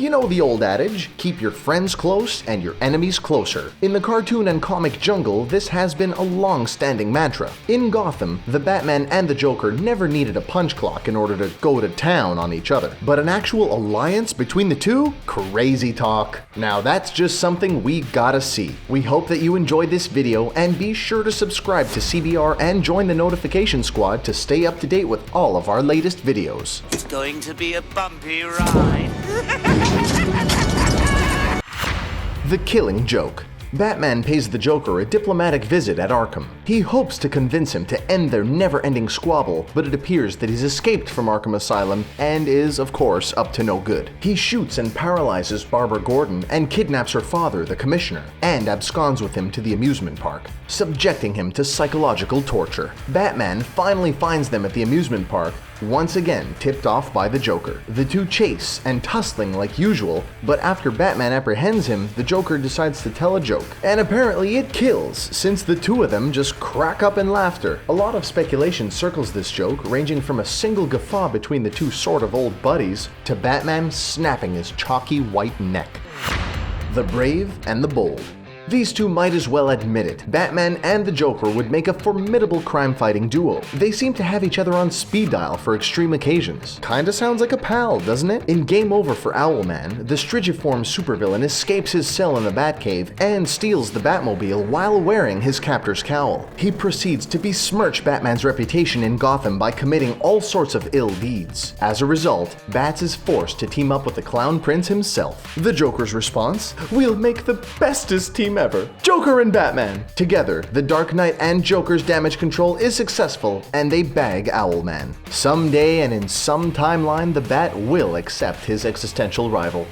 You know the old adage, keep your friends close and your enemies closer. In the cartoon and comic jungle, this has been a long-standing mantra. In Gotham, the Batman and the Joker never needed a punch clock in order to go to town on each other. But an actual alliance between the two? Crazy talk. Now that's just something we gotta see. We hope that you enjoyed this video and be sure to subscribe to CBR and join the notification squad to stay up to date with all of our latest videos. It's going to be a bumpy ride. The Killing Joke. Batman pays the Joker a diplomatic visit at Arkham. He hopes to convince him to end their never-ending squabble, but it appears that he's escaped from Arkham Asylum and is, of course, up to no good. He shoots and paralyzes Barbara Gordon and kidnaps her father, the Commissioner, and absconds with him to the amusement park, subjecting him to psychological torture. Batman finally finds them at the amusement park, once again tipped off by the Joker. The two chase and tussling like usual, but after Batman apprehends him, the Joker decides to tell a joke. And apparently it kills, since the two of them just crack up in laughter. A lot of speculation circles this joke, ranging from a single guffaw between the two sort of old buddies, to Batman snapping his chalky white neck. The Brave and the Bold. These two might as well admit it. Batman and the Joker would make a formidable crime-fighting duo. They seem to have each other on speed dial for extreme occasions. Kinda sounds like a pal, doesn't it? In Game Over for Owlman, the strigiform supervillain escapes his cell in the Batcave and steals the Batmobile while wearing his captor's cowl. He proceeds to besmirch Batman's reputation in Gotham by committing all sorts of ill deeds. As a result, Bats is forced to team up with the Clown Prince himself. The Joker's response? We'll make the bestest team ever. Joker and Batman. Together, the Dark Knight and Joker's damage control is successful, and they bag Owlman. Someday and in some timeline, the Bat will accept his existential rival.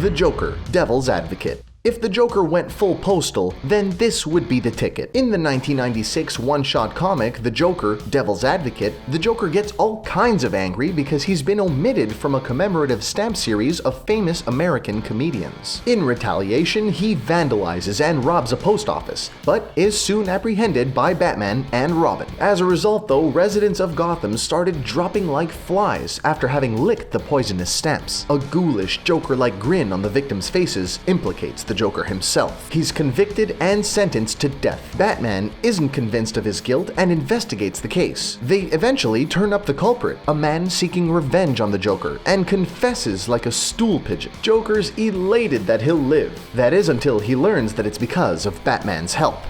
The Joker, Devil's Advocate. If the Joker went full postal, then this would be the ticket. In the 1996 one-shot comic, The Joker, Devil's Advocate, the Joker gets all kinds of angry because he's been omitted from a commemorative stamp series of famous American comedians. In retaliation, he vandalizes and robs a post office, but is soon apprehended by Batman and Robin. As a result, though, residents of Gotham started dropping like flies after having licked the poisonous stamps. A ghoulish, Joker-like grin on the victims' faces implicates the Joker himself. He's convicted and sentenced to death. Batman isn't convinced of his guilt and investigates the case. They eventually turn up the culprit, a man seeking revenge on the Joker, and confesses like a stool pigeon. Joker's elated that he'll live. That is until he learns that it's because of Batman's help.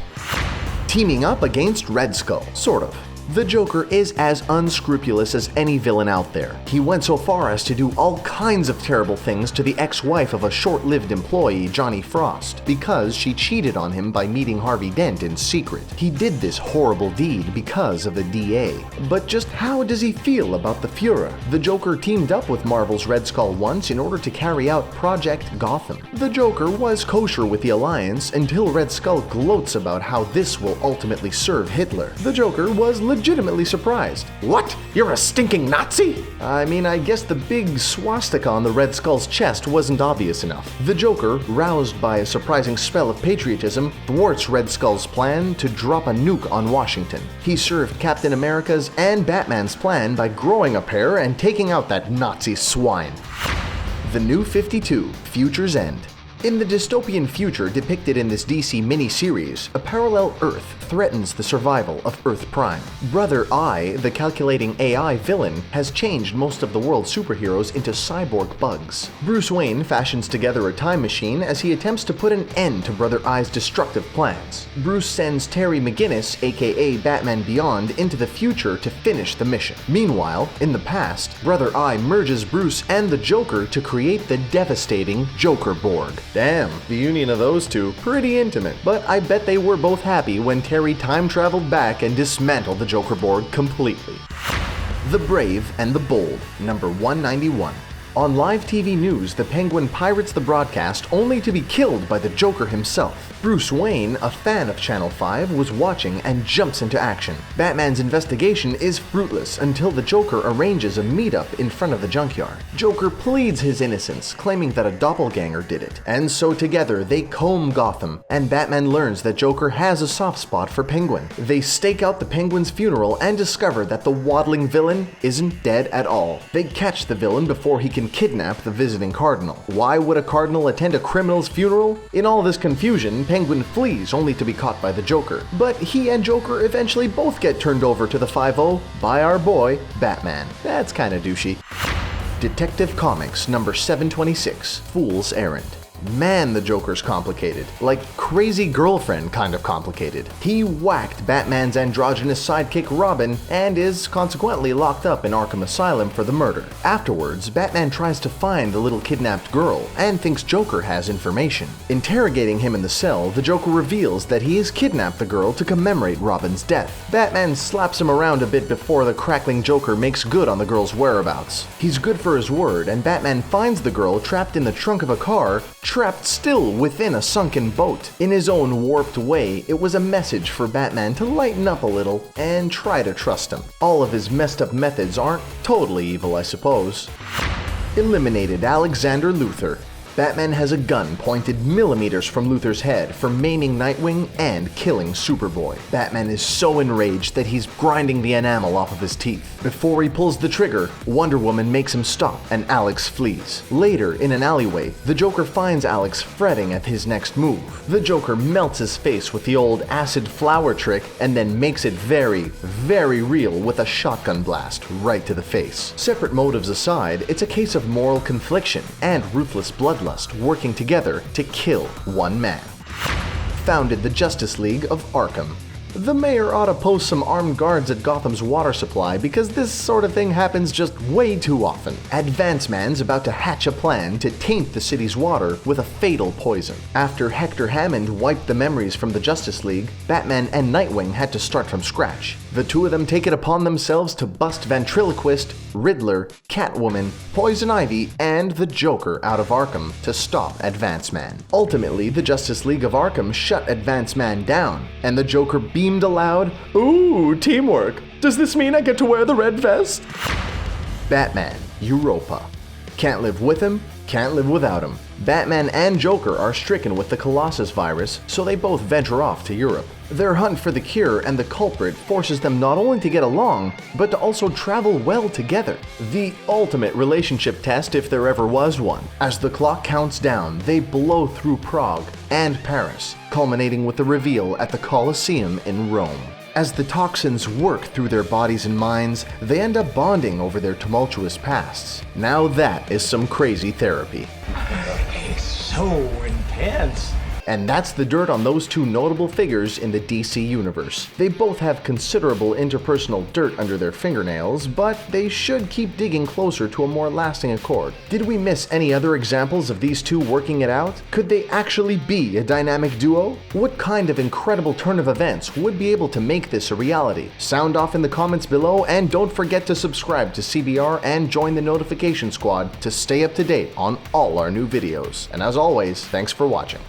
Teaming up against Red Skull, sort of. The Joker is as unscrupulous as any villain out there. He went so far as to do all kinds of terrible things to the ex-wife of a short-lived employee, Johnny Frost, because she cheated on him by meeting Harvey Dent in secret. He did this horrible deed because of the DA. But just how does he feel about the Fuhrer? The Joker teamed up with Marvel's Red Skull once in order to carry out Project Gotham. The Joker was kosher with the Alliance until Red Skull gloats about how this will ultimately serve Hitler. The Joker was legitimately surprised. What? You're a stinking Nazi? I mean, I guess the big swastika on the Red Skull's chest wasn't obvious enough. The Joker, roused by a surprising spell of patriotism, thwarts Red Skull's plan to drop a nuke on Washington. He served Captain America's and Batman's plan by growing a pair and taking out that Nazi swine. The New 52, Future's End. In the dystopian future depicted in this DC mini-series, a parallel Earth threatens the survival of Earth Prime. Brother Eye, the calculating AI villain, has changed most of the world's superheroes into cyborg bugs. Bruce Wayne fashions together a time machine as he attempts to put an end to Brother Eye's destructive plans. Bruce sends Terry McGinnis, aka Batman Beyond, into the future to finish the mission. Meanwhile, in the past, Brother Eye merges Bruce and the Joker to create the devastating Joker Borg. Damn, the union of those two, pretty intimate. But I bet they were both happy when Terry time-traveled back and dismantled the Joker Borg completely. The Brave and the Bold, number 191. On live TV news, the Penguin pirates the broadcast only to be killed by the Joker himself. Bruce Wayne, a fan of Channel 5, was watching and jumps into action. Batman's investigation is fruitless until the Joker arranges a meetup in front of the junkyard. Joker pleads his innocence, claiming that a doppelganger did it. And so together they comb Gotham, and Batman learns that Joker has a soft spot for Penguin. They stake out the Penguin's funeral and discover that the waddling villain isn't dead at all. They catch the villain before he can can kidnap the visiting cardinal. Why would a cardinal attend a criminal's funeral? In all this confusion, Penguin flees only to be caught by the Joker. But he and Joker eventually both get turned over to the 5-0 by our boy, Batman. That's kinda douchey. Detective Comics number 726, Fool's Errand. Man, the Joker's complicated. Like crazy girlfriend kind of complicated. He whacked Batman's androgynous sidekick Robin and is consequently locked up in Arkham Asylum for the murder. Afterwards, Batman tries to find the little kidnapped girl and thinks Joker has information. Interrogating him in the cell, the Joker reveals that he has kidnapped the girl to commemorate Robin's death. Batman slaps him around a bit before the crackling Joker makes good on the girl's whereabouts. He's good for his word, and Batman finds the girl trapped in the trunk of a car, trapped still within a sunken boat. In his own warped way, it was a message for Batman to lighten up a little and try to trust him. All of his messed up methods aren't totally evil, I suppose. Eliminated Alexander Luthor. Batman has a gun pointed millimeters from Luthor's head for maiming Nightwing and killing Superboy. Batman is so enraged that he's grinding the enamel off of his teeth. Before he pulls the trigger, Wonder Woman makes him stop and Alex flees. Later, in an alleyway, the Joker finds Alex fretting at his next move. The Joker melts his face with the old acid flower trick and then makes it very, very real with a shotgun blast right to the face. Separate motives aside, it's a case of moral confliction and ruthless bloodlust working together to kill one man. Founded the Justice League of Arkham. The mayor ought to post some armed guards at Gotham's water supply because this sort of thing happens just way too often. Advance Man's about to hatch a plan to taint the city's water with a fatal poison. After Hector Hammond wiped the memories from the Justice League, Batman and Nightwing had to start from scratch. The two of them take it upon themselves to bust ventriloquist, Riddler, Catwoman, Poison Ivy, and the Joker out of Arkham to stop Advance Man. Ultimately, the Justice League of Arkham shut Advance Man down, and the Joker beamed aloud, "Ooh, teamwork! Does this mean I get to wear the red vest?" Batman, EUROPA. Can't live with him, can't live without him. Batman and Joker are stricken with the Colossus virus, so they both venture off to Europe. Their hunt for the cure and the culprit forces them not only to get along, but to also travel well together. The ultimate relationship test if there ever was one. As the clock counts down, they blow through Prague and Paris, culminating with the reveal at the Colosseum in Rome. As the toxins work through their bodies and minds, they end up bonding over their tumultuous pasts. Now that is some crazy therapy. It's so intense. And that's the dirt on those two notable figures in the DC universe. They both have considerable interpersonal dirt under their fingernails, but they should keep digging closer to a more lasting accord. Did we miss any other examples of these two working it out? Could they actually be a dynamic duo? What kind of incredible turn of events would be able to make this a reality? Sound off in the comments below, and don't forget to subscribe to CBR and join the notification squad to stay up to date on all our new videos. And as always, thanks for watching.